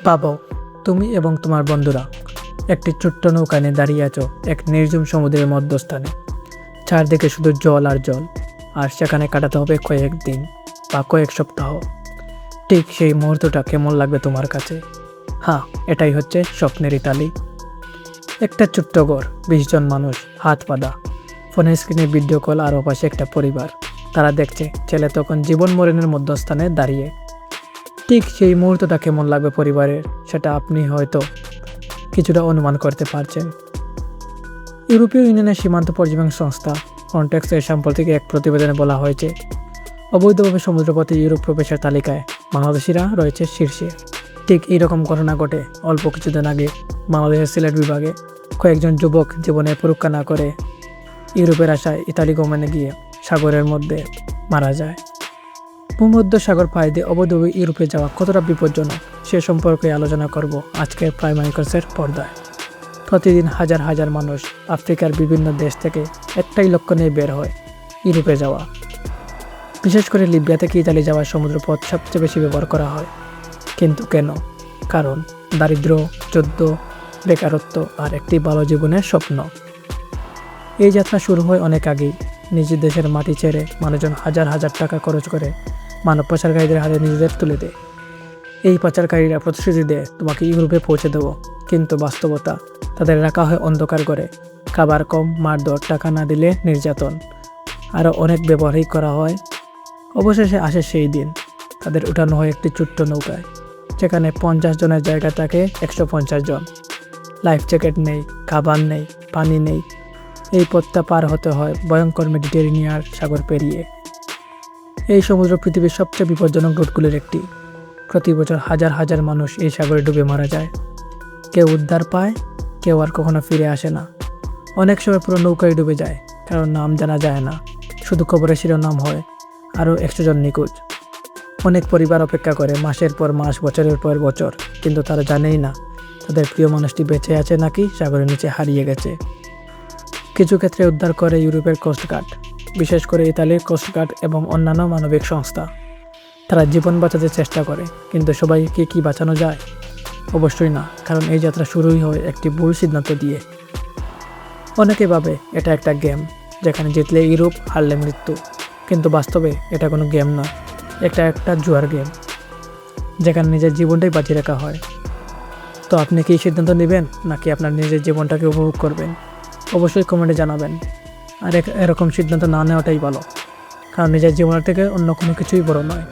ভাবো, তুমি এবং তোমার বন্ধুরা একটি ছোট্ট নৌকা নিয়ে দাঁড়িয়ে আছো এক নির্জন সমুদ্রের মধ্যস্থানে। চারদিকে শুধু জল আর জল, আর সেখানে কাটাতে হবে কয়েক দিন বা কয়েক সপ্তাহ। ঠিক সেই মুহূর্তটা কেমন লাগবে তোমার কাছে? হ্যাঁ, এটাই হচ্ছে স্বপ্নের ইতালি। একটা ছোট্ট ঘর, 20 জন মানুষ, হাত বাঁধা, ফোনের স্ক্রিনে ভিডিও কল, আর ওপাশে একটা পরিবার। তারা দেখছে ছেলে তখন জীবন মরণের মধ্যস্থানে দাঁড়িয়ে। ঠিক সেই মুহূর্তটা কেমন লাগবে পরিবারের, সেটা আপনি হয়তো কিছুটা অনুমান করতে পারছেন। ইউরোপীয় ইউনিয়নের সীমান্ত পর্যবেক্ষণ সংস্থা ফ্রন্টেক্স এর সাম্প্রতিক এক প্রতিবেদনে বলা হয়েছে, অবৈধভাবে সমুদ্রপথে ইউরোপ প্রবেশের তালিকায় বাংলাদেশিরা রয়েছে শীর্ষে। ঠিক এইরকম ঘটনা ঘটে অল্প কিছুদিন আগে বাংলাদেশের সিলেট বিভাগে। কয়েকজন যুবক জীবনের পরীক্ষা না করে ইউরোপের আশায় ইতালি গমনে গিয়ে সাগরের মধ্যে মারা যায়। ভূমধ্য সাগর পাড়ি দিয়ে অবৈধভাবে ইউরোপে যাওয়া কতটা বিপজ্জনক, সে সম্পর্কে আলোচনা করব আজকের প্রাইমাইকার্সের পর্দায়। প্রতিদিন হাজার হাজার মানুষ আফ্রিকার বিভিন্ন দেশ থেকে একটাই লক্ষ্য নিয়ে বের হয়, ইউরোপে যাওয়া। বিশেষ করে লিবিয়া থেকে ইতালি যাওয়ার সমুদ্রপথ সবচেয়ে বেশি ব্যবহার করা হয়। কিন্তু কেন? কারণ দারিদ্র্য, যুদ্ধ, বেকারত্ব আর একটি ভালো জীবনের স্বপ্ন। এই যাত্রা শুরু হয় অনেক আগেই। নিজের দেশের মাটি ছেড়ে মানুষজন হাজার হাজার টাকা খরচ করে মানব পাচারকারীদের হাতে নিজেদের তুলে দেয়। এই পাচারকারীরা প্রতিশ্রুতি দেয় তোমাকে ইউরোপে পৌঁছে দেবো, কিন্তু বাস্তবতা তাদের রাখা হয় অন্ধকার করে। খাবার কম, মারধর, টাকা না দিলে নির্যাতন, আরও অনেক ব্যবহারই করা হয়। অবশেষে আসে সেই দিন, তাদের উঠানো হয় একটি ছোট্ট নৌকায়, যেখানে 50 জনের জায়গা থাকে 150 জন। লাইফ জ্যাকেট নেই, খাবার নেই, পানি নেই। এই পথটা পার হতে হয় ভয়ঙ্কর মেডিটেরিনিয়ান সাগর পেরিয়ে। এই সমুদ্র পৃথিবীর সবচেয়ে বিপজ্জনক রুটগুলির একটি। প্রতি বছর হাজার হাজার মানুষ এই সাগরে ডুবে মারা যায়। কেউ উদ্ধার পায়, কেউ আর কখনো ফিরে আসে না। অনেক সময় পুরো নৌকায় ডুবে যায়, কারণ নাম জানা যায় না, শুধু খবরের শিরোনাম হয় আরও 100 জন নিখোঁজ। অনেক পরিবার অপেক্ষা করে মাসের পর মাস, বছরের পর বছর, কিন্তু তারা জানেই না তাদের প্রিয় মানুষটি বেঁচে আছে নাকি সাগরের নিচে হারিয়ে গেছে। কিছু ক্ষেত্রে উদ্ধার করে ইউরোপের কোস্টগার্ড, বিশেষ করে ইতালির কোস্টগার্ড এবং অন্যান্য মানবিক সংস্থা। তারা জীবন বাঁচাতে চেষ্টা করে, কিন্তু সবাইকে কি বাঁচানো যায়? অবশ্যই না, কারণ এই যাত্রা শুরুই হয় একটি ভুল সিদ্ধান্ত দিয়ে। অনেকে ভাবে এটা একটা গেম, যেখানে জিতলে ইউরোপ, হারলে মৃত্যু। কিন্তু বাস্তবে এটা কোনো গেম নয়, এটা একটা জুয়ার গেম, যেখানে নিজের জীবনটাই বাঁচিয়ে রাখা হয়। তো আপনি কি সিদ্ধান্ত নেবেন, নাকি আপনার নিজের জীবনটাকে উপভোগ করবেন? অবশ্যই কমেন্টে জানাবেন। আর এরকম সিদ্ধান্ত না নেওয়াটাই ভালো, কারণ নিজের জীবনের থেকে অন্য কোনো কিছুই বড় নয়।